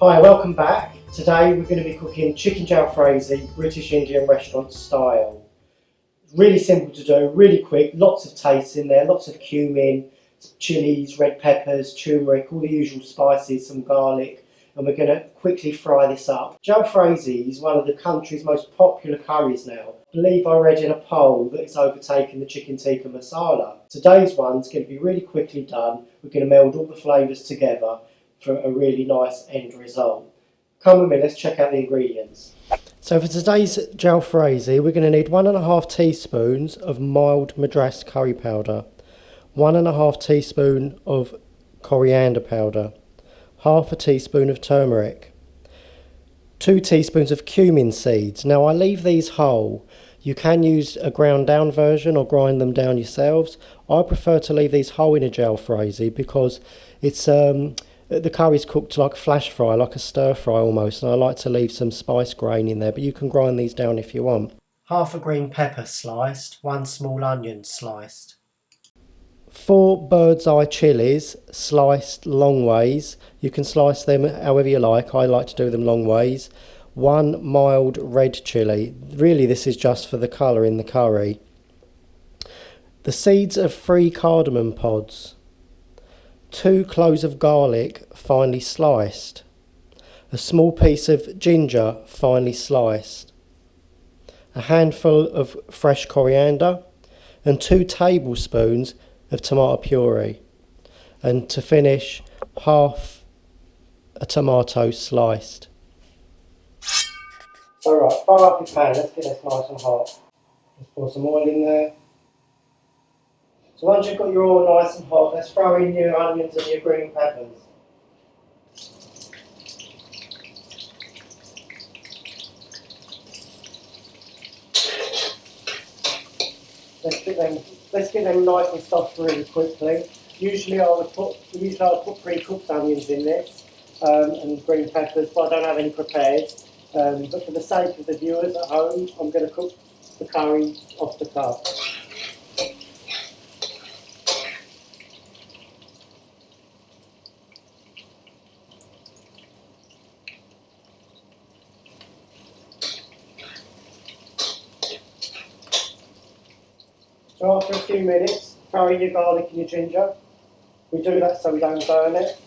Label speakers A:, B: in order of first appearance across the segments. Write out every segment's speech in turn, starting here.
A: Hi, welcome back. Today we're going to be cooking chicken jalfrezi, British Indian restaurant style. Really simple to do, really quick, lots of taste in there, lots of cumin, chilies, red peppers, turmeric, all the usual spices, some garlic, and we're going to quickly fry this up. Jalfrezi is one of the country's most popular curries now. I believe I read in a poll that it's overtaken the chicken tikka masala. Today's one's going to be really quickly done. We're going to meld all the flavours together for a really nice end result. Come with me, let's check out the ingredients. So for today's jalfrezi, we're going to need 1.5 teaspoons of mild Madras curry powder, 1.5 teaspoon of coriander powder, half a teaspoon of turmeric, 2 teaspoons of cumin seeds. Now I leave these whole. You can use a ground down version or grind them down yourselves. I prefer to leave these whole in a jalfrezi because it's the curry's cooked like flash fry, like a stir fry almost, and I like to leave some spice grain in there, but you can grind these down if you want. Half a green pepper sliced, 1 small onion sliced. 4 bird's eye chilies sliced long ways. You can slice them however you like, I like to do them long ways. 1 mild red chilli, really this is just for the colour in the curry. The seeds of 3 cardamom pods. 2 cloves of garlic finely sliced, a small piece of ginger finely sliced, a handful of fresh coriander and 2 tablespoons of tomato puree, and to finish half a tomato sliced. Alright, fire up your pan, let's get this nice and hot. Let's pour some oil in there. So once you've got your oil nice and hot, let's throw in your onions and your green peppers. Let's get them nice and soft really quickly. Usually I would put pre-cooked onions in this and green peppers, but I don't have any prepared. But for the sake of the viewers at home, I'm going to cook the curry off the cup. So after a few minutes, throw in your garlic and your ginger. We do that so we don't burn it.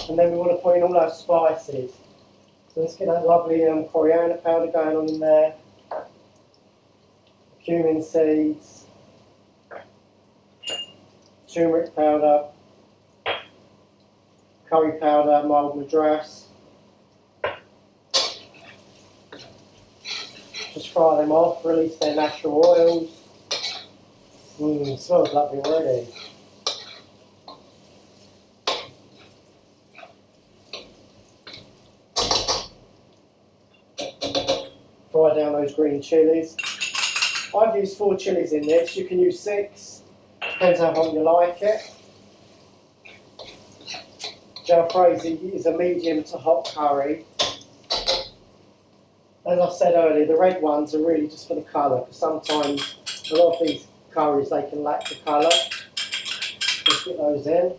A: And then we want to put in all our spices. So let's get that lovely coriander powder going on in there. Cumin seeds. Turmeric powder. Curry powder, mild Madras. Just fry them off, release their natural oils. Smells lovely already. Fry down those green chilies. I've used 4 chilies in this, you can use 6, depends how hot you like it. Jalfrezi is a medium to hot curry. As I said earlier, the red ones are really just for the colour, because sometimes a lot of these curries, they can lack the colour. Let's get those in.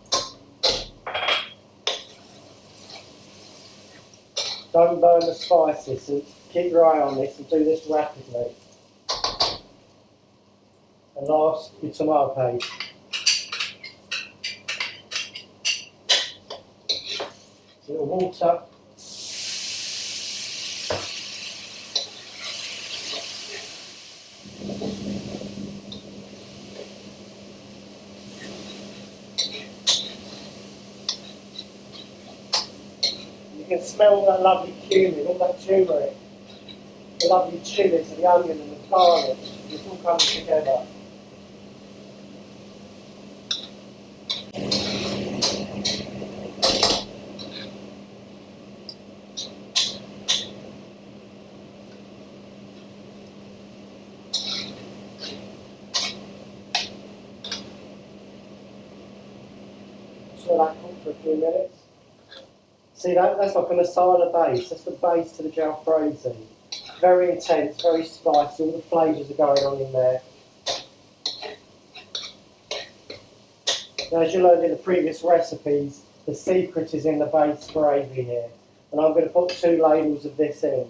A: Don't burn the spices, so keep your eye on this and do this rapidly. And last, your tomato paste. A little water. You can smell that lovely cumin, all that turmeric, the lovely chilies and the onion and the garlic. It's all coming together. Just let that cook for a few minutes. See, that's like a masala base, that's the base to the jalfrezi. Very intense, very spicy, all the flavours are going on in there. Now, as you learned in the previous recipes, The secret is in the base gravy here. And I'm going to put 2 ladles of this in.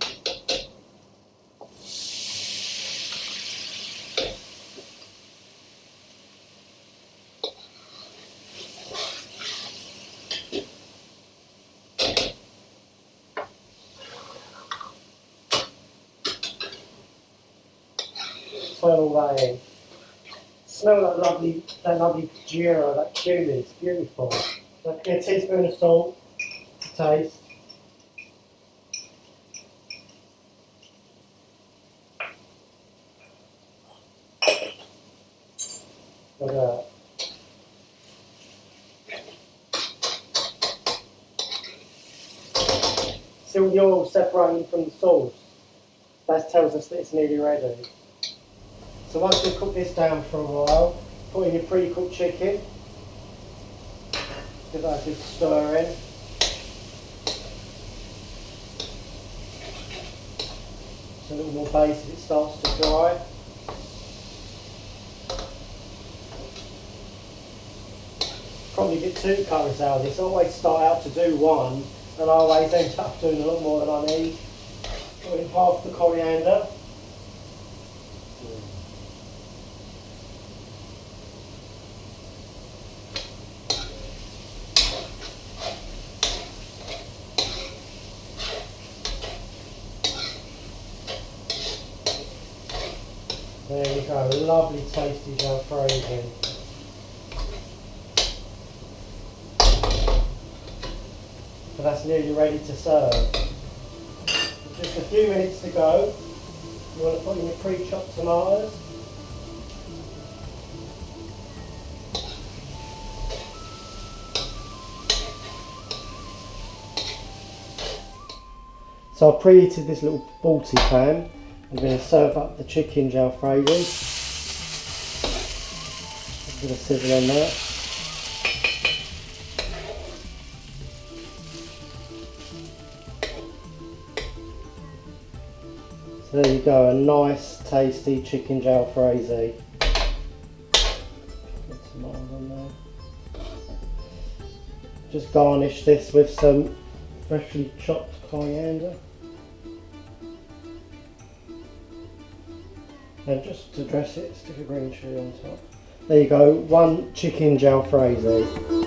A: Turn all that in. Smell that lovely gyro, that cumin, it's beautiful. So a teaspoon of salt to taste. Look at that. See all the oil separating from the sauce? That tells us that it's nearly ready. So once we've cooked this down for a while, put in your pre-cooked chicken. Give that a good stir in. Just a little more base as it starts to dry. Probably get 2 curries out of this. I always start out to do 1 and I always end up doing a lot more than I need. Put in half the coriander. There we go, lovely tasty jalfrezi. So that's nearly ready to serve. Just a few minutes to go. You want to put in your pre-chopped tomatoes. So I've preheated this little balti pan. I'm going to serve up the chicken jalfrezi. A bit of sizzle on that. So there you go, a nice tasty chicken jalfrezi. Put tomatoes on there. Just garnish this with some freshly chopped coriander. And just to dress it, stick a green chilli on top. There you go, 1 chicken jalfrezi.